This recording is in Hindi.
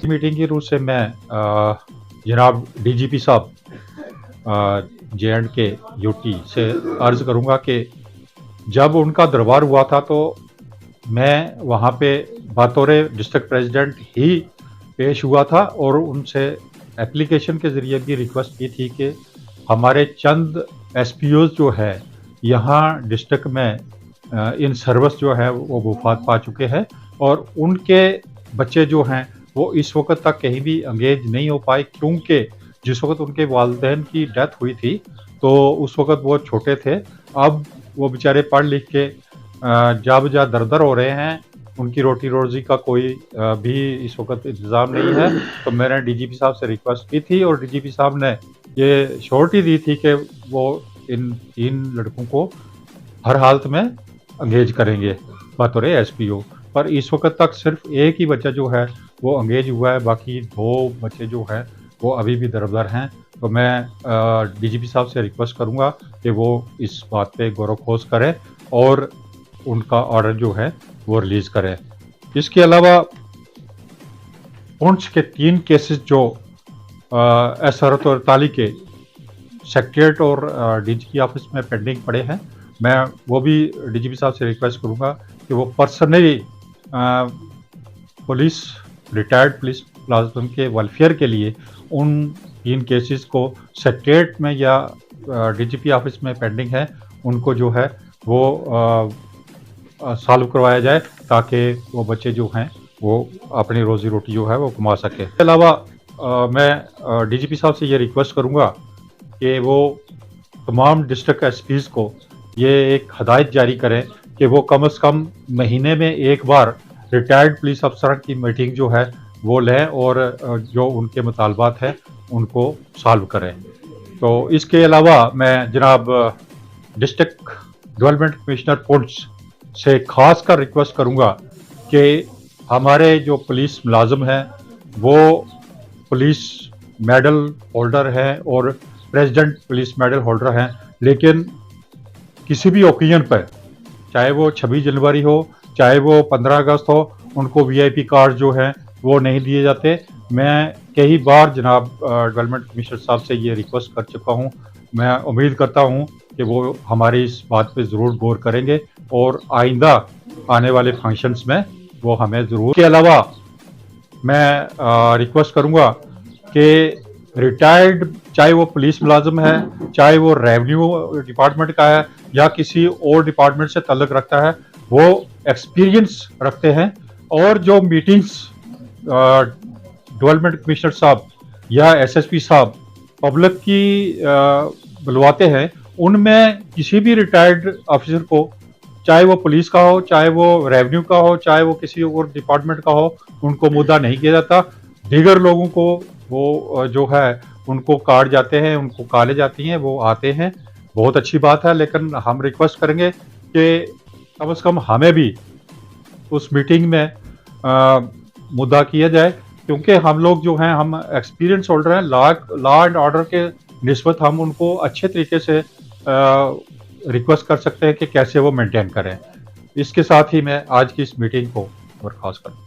मीटिंग की रूप से मैं जनाब डीजीपी साहब जे.एंड.के यूटी से अर्ज़ करूँगा कि जब उनका दरबार हुआ था तो मैं वहाँ पे बतौर डिस्ट्रिक्ट प्रेसिडेंट ही पेश हुआ था और उनसे एप्लीकेशन के ज़रिए भी रिक्वेस्ट की थी कि हमारे चंद एसपीओज़ जो है यहाँ डिस्ट्रिक्ट में इन सर्विस जो है वो वफात पा चुके हैं और उनके बच्चे जो हैं वो इस वक्त तक कहीं भी एंगेज नहीं हो पाए, क्योंकि जिस वक्त उनके वालिदैन की डेथ हुई थी तो उस वक्त वो छोटे थे। अब वो बेचारे पढ़ लिख के जा बजा दर-दर हो रहे हैं, उनकी रोटी-रोज़ी का कोई भी इस वक्त इंतज़ाम नहीं है। तो मैंने डीजीपी साहब से रिक्वेस्ट की थी और डीजीपी साहब ने ये श्योरिटी दी थी कि वो इन 3 लड़कों को हर हालत में एंगेज करेंगे बतौर एसपीओ। पर इस वक्त तक सिर्फ एक ही बच्चा जो है वो एंगेज हुआ है, बाकी 2 बच्चे जो हैं वो अभी भी दर-बदर हैं। तो मैं डीजीपी साहब से रिक्वेस्ट करूँगा कि वो इस बात पे गौर-व-खोज करें और उनका ऑर्डर जो है वो रिलीज़ करें। इसके अलावा पुंछ के 3 केसेस जो एसआरओ 43 के सेक्रेटेरिएट और डीजी ऑफिस में पेंडिंग पड़े हैं, मैं वो भी डीजीपी साहब से रिक्वेस्ट करूँगा कि वो पर्सनली पुलिस रिटायर्ड पुलिस मुलाज़िम के वेलफेयर के लिए उन 3 केसेस को सेक्रेटेरिएट में या डीजीपी ऑफिस में पेंडिंग है, उनको जो है वो सॉल्व करवाया जाए ताकि वो बच्चे जो हैं वो अपनी रोज़ी रोटी जो है वो कमा सकें। इसके अलावा मैं डीजीपी साहब से ये रिक्वेस्ट करूँगा कि वो तमाम डिस्ट्रिक्ट एसपीज़ को ये एक हदायत जारी करें कि वो कम से कम महीने में एक बार रिटायर्ड पुलिस अफसर की मीटिंग जो है वो लें और जो उनके मुतालबात हैं उनको सॉल्व करें। तो इसके अलावा मैं जनाब डिस्ट्रिक्ट डेवलपमेंट कमिश्नर पुंछ से ख़ास कर रिक्वेस्ट करूँगा कि हमारे जो पुलिस मुलाज़िम हैं वो पुलिस मेडल होल्डर हैं और प्रेसिडेंट पुलिस मेडल होल्डर हैं, लेकिन किसी भी ओकेजन पर, चाहे वो 26 जनवरी हो, चाहे वो 15 अगस्त हो, उनको वीआईपी कार्ड जो हैं वो नहीं दिए जाते। मैं कई बार जनाब डेवलपमेंट कमिश्नर साहब से ये रिक्वेस्ट कर चुका हूँ। मैं उम्मीद करता हूँ कि वो हमारी इस बात पे ज़रूर गौर करेंगे और आइंदा आने वाले फंक्शंस में वो हमें ज़रूर। इसके अलावा मैं रिक्वेस्ट करूँगा कि रिटायर्ड, चाहे वो पुलिस मुलाजिम है, चाहे वो रेवेन्यू डिपार्टमेंट का है या किसी और डिपार्टमेंट से ताल्लुक़ रखता है, वो एक्सपीरियंस रखते हैं और जो मीटिंग्स डेवलपमेंट कमिश्नर साहब या एसएसपी साहब पब्लिक की बुलवाते हैं, उनमें किसी भी रिटायर्ड ऑफिसर को, चाहे वो पुलिस का हो, चाहे वो रेवेन्यू का हो, चाहे वो किसी और डिपार्टमेंट का हो, उनको मुद्दा नहीं किया जाता। दीगर लोगों को वो जो है उनको कार्ड जाते हैं, उनको कॉलें जाती हैं, वो आते हैं, बहुत अच्छी बात है। लेकिन हम रिक्वेस्ट करेंगे कि कम से कम हमें भी उस मीटिंग में मुद्दा किया जाए, क्योंकि हम लोग जो हैं हम एक्सपीरियंस होल्डर हैं, लॉ एंड ऑर्डर के निस्बत हम उनको अच्छे तरीके से रिक्वेस्ट कर सकते हैं कि कैसे वो मेंटेन करें। इसके साथ ही मैं आज की इस मीटिंग को बर्खास्त करता हूँ।